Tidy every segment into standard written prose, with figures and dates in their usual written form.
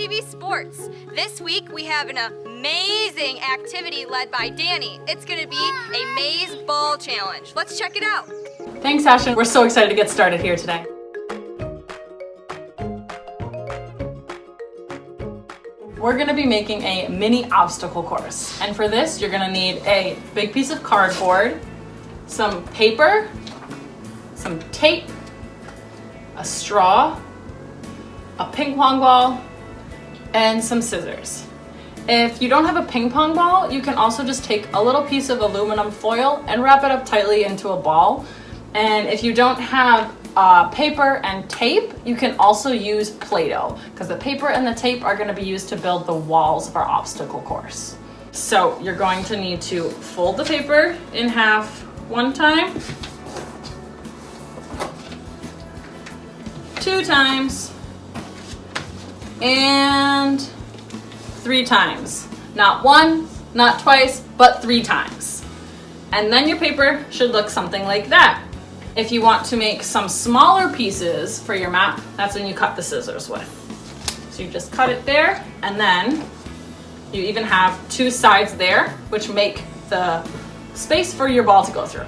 TV Sports. This week we have an amazing activity led by Danny. It's gonna be a maze ball challenge. Let's check it out. Thanks, Ashton. We're so excited to get started here today. We're gonna be making a mini obstacle course. And for this, you're gonna need a big piece of cardboard, some paper, some tape, a straw, a ping pong ball, and some scissors. If you don't have a ping pong ball, you can also just take a little piece of aluminum foil and wrap it up tightly into a ball. And if you don't have paper and tape, you can also use Play-Doh, because the paper and the tape are going to be used to build the walls of our obstacle course. So you're going to need to fold the paper in half one time, 2 times, and 3 times. Not 1, not twice, but 3 times. And then your paper should look something like that. If you want to make some smaller pieces for your map, that's when you cut the scissors with. So you just cut it there, and then you even have 2 sides there, which make the space for your ball to go through.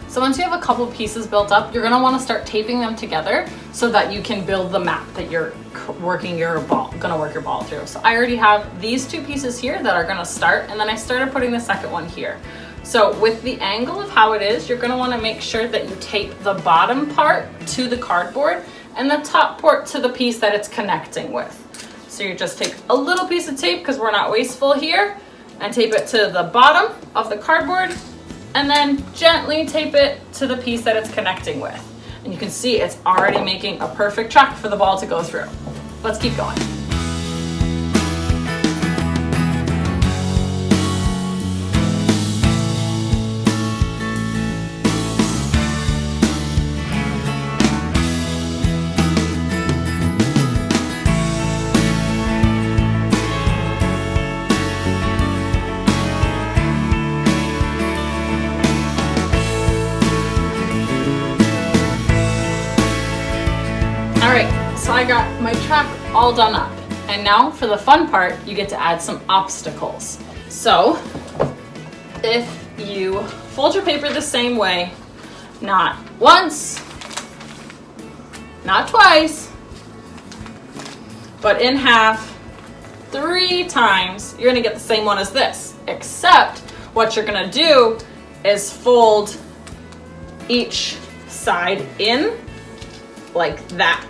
So once you have a couple pieces built up, you're gonna wanna start taping them together so that you can build the map that you're gonna work your ball through. So I already have these 2 pieces here that are gonna start, and then I started putting the second one here. So with the angle of how it is, you're gonna wanna make sure that you tape the bottom part to the cardboard and the top part to the piece that it's connecting with. So you just take a little piece of tape, because we're not wasteful here, and tape it to the bottom of the cardboard, and then gently tape it to the piece that it's connecting with. And you can see it's already making a perfect track for the ball to go through. Let's keep going. So I got my track all done up. And now for the fun part, you get to add some obstacles. So if you fold your paper the same way, not once, not twice, but in half 3 times, you're gonna get the same one as this, except what you're gonna do is fold each side in like that.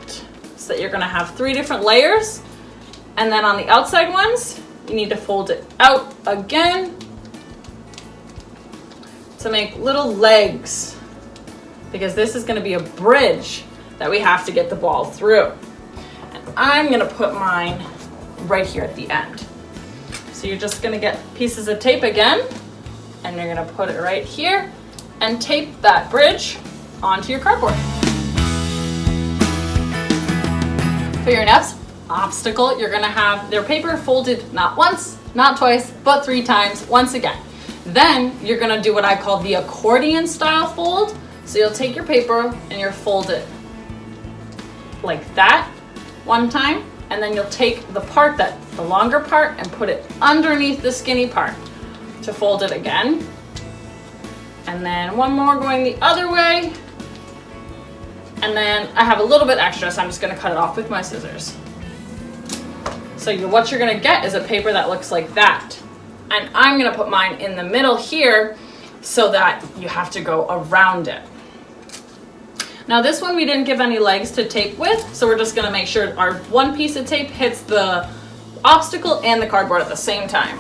So that you're gonna have 3 different layers, and then on the outside ones, you need to fold it out again to make little legs, because this is gonna be a bridge that we have to get the ball through. And I'm gonna put mine right here at the end. So you're just gonna get pieces of tape again, and you're gonna put it right here and tape that bridge onto your cardboard. For your next obstacle, you're gonna have their paper folded not once, not twice, but 3 times, once again. Then you're gonna do what I call the accordion style fold. So you'll take your paper and you'll fold it like that 1 time, and then you'll take the longer part, and put it underneath the skinny part to fold it again. And then 1 more going the other way. And then I have a little bit extra, so I'm just gonna cut it off with my scissors. So what you're gonna get is a paper that looks like that. And I'm gonna put mine in the middle here so that you have to go around it. Now this one we didn't give any legs to tape with, so we're just gonna make sure our 1 piece of tape hits the obstacle and the cardboard at the same time.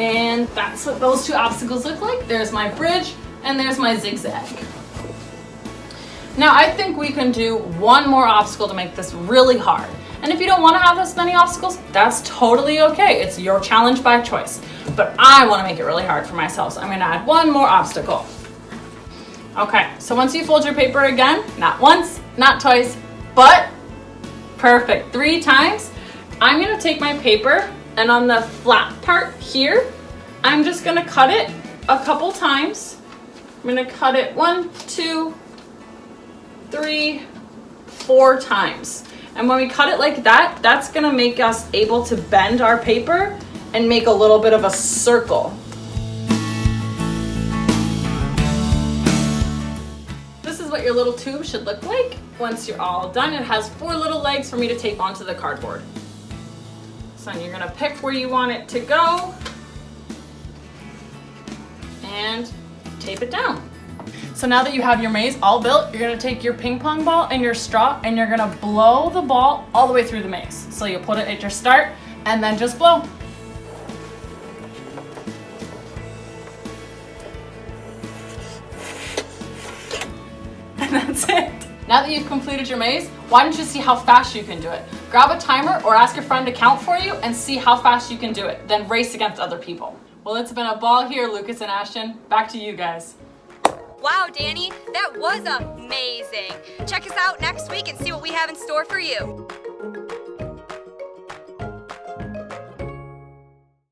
And that's what those 2 obstacles look like. There's my bridge, and there's my zigzag. Now I think we can do 1 more obstacle to make this really hard. And if you don't want to have this many obstacles, that's totally okay. It's your challenge by choice. But I want to make it really hard for myself, so I'm going to add 1 more obstacle. Okay, so once you fold your paper again, not once, not twice, but perfect, 3 times, I'm gonna take my paper and on the flat part here, I'm just gonna cut it a couple times. I'm gonna cut it 1, 2, 3, 4 times. And when we cut it like that, that's gonna make us able to bend our paper and make a little bit of a circle. This is what your little tube should look like once you're all done. It has 4 little legs for me to tape onto the cardboard. So you're gonna pick where you want it to go and tape it down. So now that you have your maze all built, you're gonna take your ping pong ball and your straw and you're gonna blow the ball all the way through the maze. So you'll put it at your start and then just blow. And that's it. Now that you've completed your maze, why don't you see how fast you can do it? Grab a timer or ask a friend to count for you and see how fast you can do it. Then race against other people. Well, it's been a ball here, Lucas and Ashton. Back to you guys. Wow, Danny, that was amazing. Check us out next week and see what we have in store for you.